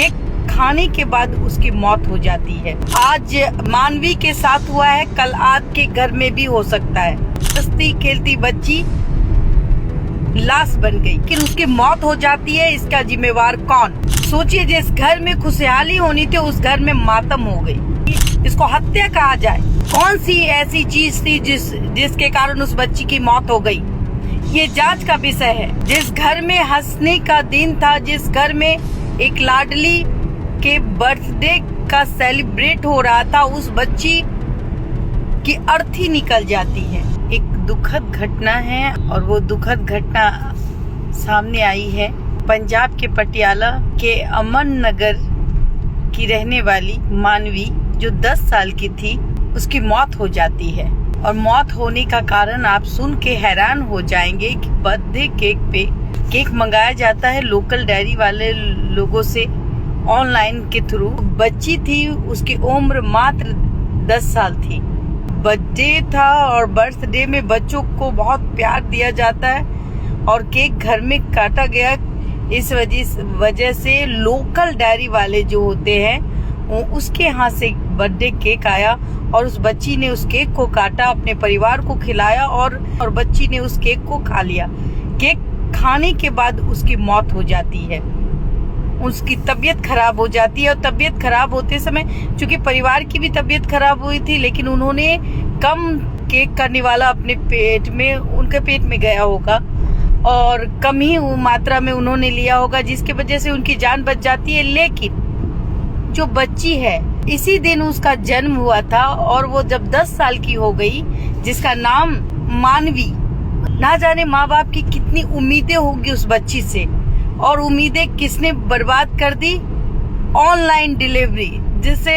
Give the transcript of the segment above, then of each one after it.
Cake खाने के बाद उसकी मौत हो जाती है। आज मानवी के साथ हुआ है, कल आपके घर में भी हो सकता है। हंसती खेलती बच्ची लाश बन गई, लेकिन उसकी मौत हो जाती है। इसका जिम्मेवार कौन? सोचिए, जिस घर में खुशहाली होनी थी उस घर में मातम हो गई। इसको हत्या कहा जाए। कौन सी ऐसी चीज थी जिसके कारण उस बच्ची की मौत हो गई? ये जांच का विषय है। जिस घर में हंसने का दिन था, जिस घर में एक लाडली के बर्थडे का सेलिब्रेट हो रहा था, उस बच्ची की अर्थी निकल जाती है। एक दुखद घटना है और वो दुखद घटना सामने आई है पंजाब के पटियाला के अमन नगर की रहने वाली मानवी, जो 10 साल की थी, उसकी मौत हो जाती है। और मौत होने का कारण आप सुन के हैरान हो जाएंगे कि बर्थडे केक मंगाया जाता है लोकल डेयरी वाले लोगों से ऑनलाइन के थ्रू। बच्ची थी, उसकी उम्र मात्र 10 साल थी। बर्थडे था और बर्थडे में बच्चों को बहुत प्यार दिया जाता है और केक घर में काटा गया। इस वजह से लोकल डेयरी वाले जो होते हैं उसके यहाँ से बर्थडे केक आया और उस बच्ची ने उस केक को काटा, अपने परिवार को खिलाया और बच्ची ने उस केक को खा लिया। केक खाने के बाद उसकी मौत हो जाती है, उसकी तबीयत खराब हो जाती है। और तबीयत खराब होते समय, चूंकि परिवार की भी तबीयत खराब हुई थी, लेकिन उन्होंने कम केक करने वाला अपने उनके पेट में गया होगा और कम ही मात्रा में उन्होंने लिया होगा, जिसकी वजह से उनकी जान बच जाती है। लेकिन जो बच्ची है, इसी दिन उसका जन्म हुआ था और वो जब 10 साल की हो गई, जिसका नाम मानवी, ना जाने माँ बाप की कितनी उम्मीदें होंगी उस बच्ची से, और उम्मीदें किसने बर्बाद कर दी? Online delivery. जिससे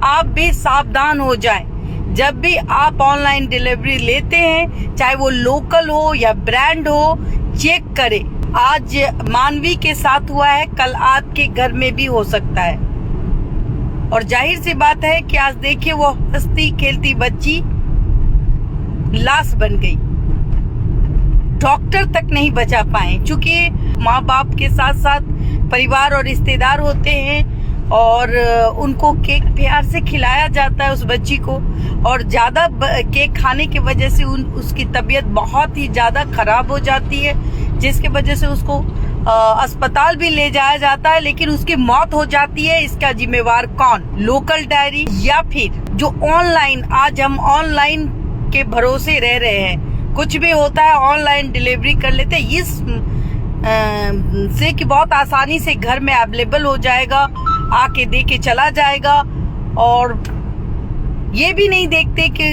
आप भी सावधान हो जाएं। जब भी आप ऑनलाइन डिलीवरी लेते हैं, चाहे वो लोकल हो या ब्रांड हो, चेक करें। आज मानवी के साथ हुआ है, कल आपके घर में भी हो सकता है। और जाहिर सी बात है कि आज देखिए, वो हंसती खेलती बच्ची लाश बन गई। डॉक्टर तक नहीं बचा पाए, क्योंकि माँ बाप के साथ साथ परिवार और रिश्तेदार होते हैं और उनको केक प्यार से खिलाया जाता है उस बच्ची को। और ज्यादा केक खाने की वजह से उसकी तबीयत बहुत ही ज्यादा खराब हो जाती है, जिसके वजह से उसको अस्पताल भी ले जाया जाता है, लेकिन उसकी मौत हो जाती है। इसका जिम्मेवार कौन? लोकल डायरी या फिर जो ऑनलाइन, आज हम ऑनलाइन के भरोसे रह रहे हैं, कुछ भी होता है ऑनलाइन डिलीवरी कर लेते हैं। इस से कि बहुत आसानी से घर में अवेलेबल हो जाएगा, आके दे के चला जाएगा, और ये भी नहीं देखते कि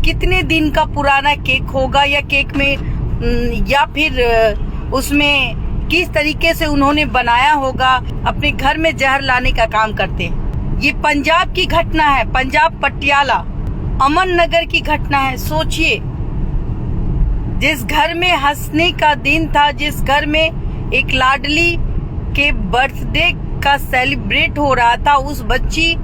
कितने दिन का पुराना केक होगा, या केक में या फिर उसमें किस तरीके से उन्होंने बनाया होगा। अपने घर में जहर लाने का काम करते हैं। ये पंजाब की घटना है, पंजाब पटियाला अमन नगर की घटना है। सोचिए, जिस घर में हंसने का दिन था, जिस घर में एक लाडली के बर्थडे का सेलिब्रेट हो रहा था, उस बच्ची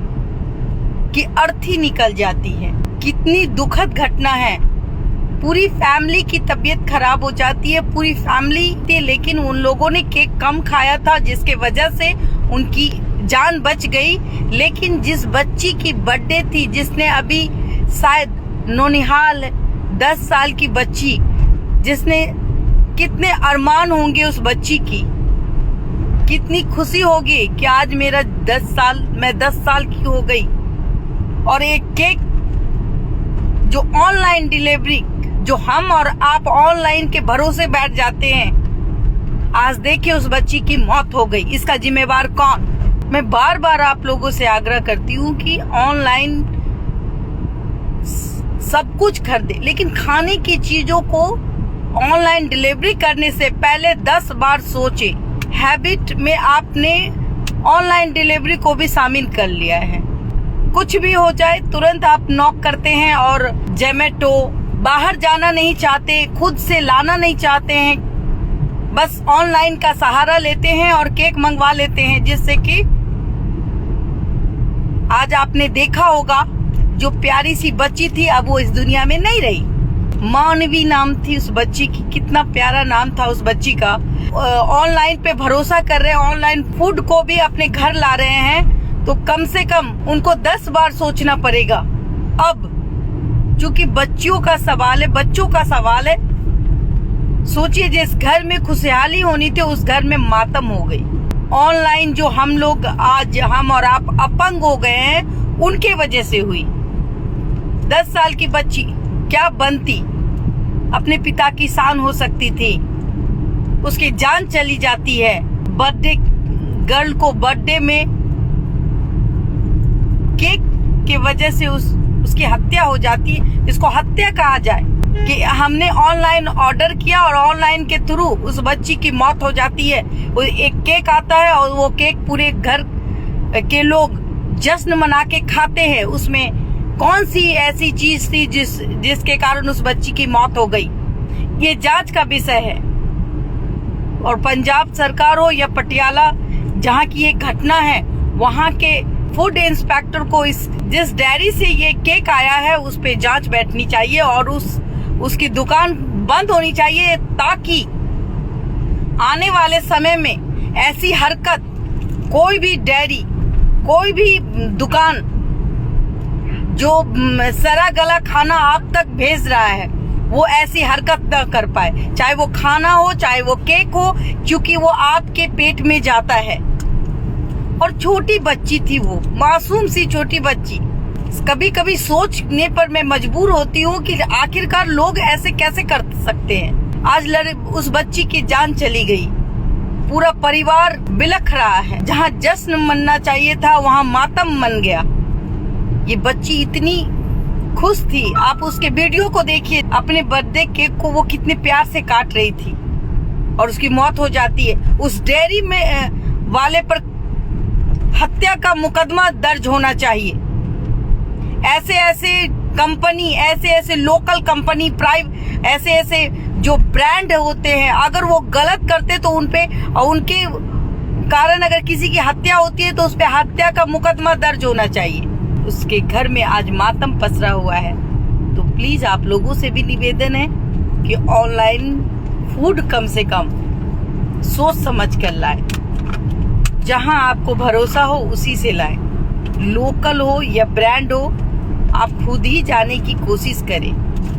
की अर्थी निकल जाती है। कितनी दुखद घटना है। पूरी फैमिली की तबीयत खराब हो जाती है, पूरी फैमिली थी, लेकिन उन लोगों ने केक कम खाया था, जिसके वजह से उनकी जान बच गई। लेकिन जिस बच्ची की बर्थडे थी, जिसने अभी शायद नौनिहाल 10 साल की बच्ची, जिसने कितने अरमान होंगे उस बच्ची की, कितनी खुशी होगी कि आज मैं 10 साल की हो गई। और एक केक जो ऑनलाइन डिलीवरी, जो हम और आप ऑनलाइन के भरोसे बैठ जाते हैं, आज देखिए उस बच्ची की मौत हो गई। इसका जिम्मेवार कौन? मैं बार बार आप लोगों से आग्रह करती हूँ कि ऑनलाइन सब कुछ खरीदे, लेकिन खाने की चीजों को ऑनलाइन डिलीवरी करने से पहले 10 बार सोचे। हैबिट में आपने ऑनलाइन डिलीवरी को भी शामिल कर लिया है। कुछ भी हो जाए तुरंत आप नॉक करते हैं और जोमैटो, बाहर जाना नहीं चाहते, खुद से लाना नहीं चाहते हैं, बस ऑनलाइन का सहारा लेते हैं और केक मंगवा लेते हैं। जिससे कि आज आपने देखा होगा, जो प्यारी सी बच्ची थी अब वो इस दुनिया में नहीं रही। मानवी नाम थी उस बच्ची की, कितना प्यारा नाम था उस बच्ची का। ऑनलाइन पे भरोसा कर रहे हैं, ऑनलाइन फूड को भी अपने घर ला रहे हैं, तो कम से कम उनको 10 बार सोचना पड़ेगा। अब चूंकि बच्चियों का सवाल है, बच्चों का सवाल है, सोचिए जिस घर में खुशहाली होनी थी उस घर में मातम हो गई। ऑनलाइन जो हम लोग आज हम और आप अपंग हो गए हैं उनके वजह से हुई। 10 साल की बच्ची क्या बनती, अपने पिता की शान हो सकती थी, उसकी जान चली जाती है। बर्थडे गर्ल को बर्थडे में केक की वजह से उसकी हत्या हो जाती है, इसको हत्या कहा जाए कि हमने ऑनलाइन ऑर्डर किया और ऑनलाइन के थ्रू उस बच्ची की मौत हो जाती है। वो एक केक आता है और वो केक पूरे घर के लोग जश्न मना के खाते हैं। उसमें कौन सी ऐसी चीज थी जिसके कारण उस बच्ची की मौत हो गई, ये जांच का विषय है। और पंजाब सरकार हो या पटियाला जहाँ की ये घटना है, वहाँ के फूड इंस्पेक्टर को जिस डेयरी से ये केक आया है उस पे जांच बैठनी चाहिए और उसकी दुकान बंद होनी चाहिए, ताकि आने वाले समय में ऐसी हरकत कोई भी डेयरी, कोई भी दुकान जो सड़ा गला खाना आप तक भेज रहा है वो ऐसी हरकत न कर पाए, चाहे वो खाना हो चाहे वो केक हो, क्योंकि वो आपके पेट में जाता है। और छोटी बच्ची थी, वो मासूम सी छोटी बच्ची। कभी कभी सोचने पर मैं मजबूर होती हूँ कि आखिरकार लोग ऐसे कैसे कर सकते हैं। आज उस बच्ची की जान चली गई, पूरा परिवार बिलख रहा है। जहाँ जश्न मनना चाहिए था वहाँ मातम मन गया। ये बच्ची इतनी खुश थी, आप उसके वीडियो को देखिए, अपने बर्थडे केक को वो कितने प्यार से काट रही थी और उसकी मौत हो जाती है। उस डेयरी में वाले पर हत्या का मुकदमा दर्ज होना चाहिए। ऐसे कंपनी, ऐसे लोकल कंपनी, ऐसे जो ब्रांड होते हैं, अगर वो गलत करते तो उनपे और उनके कारण अगर किसी की हत्या होती है तो उस पे हत्या का मुकदमा दर्ज होना चाहिए। उसके घर में आज मातम पसरा हुआ है। तो प्लीज आप लोगों से भी निवेदन है कि ऑनलाइन फूड कम से कम सोच समझ कर लाए। जहां आपको भरोसा हो उसी से लाए, लोकल हो या ब्रांड हो, आप खुद ही जाने की कोशिश करें।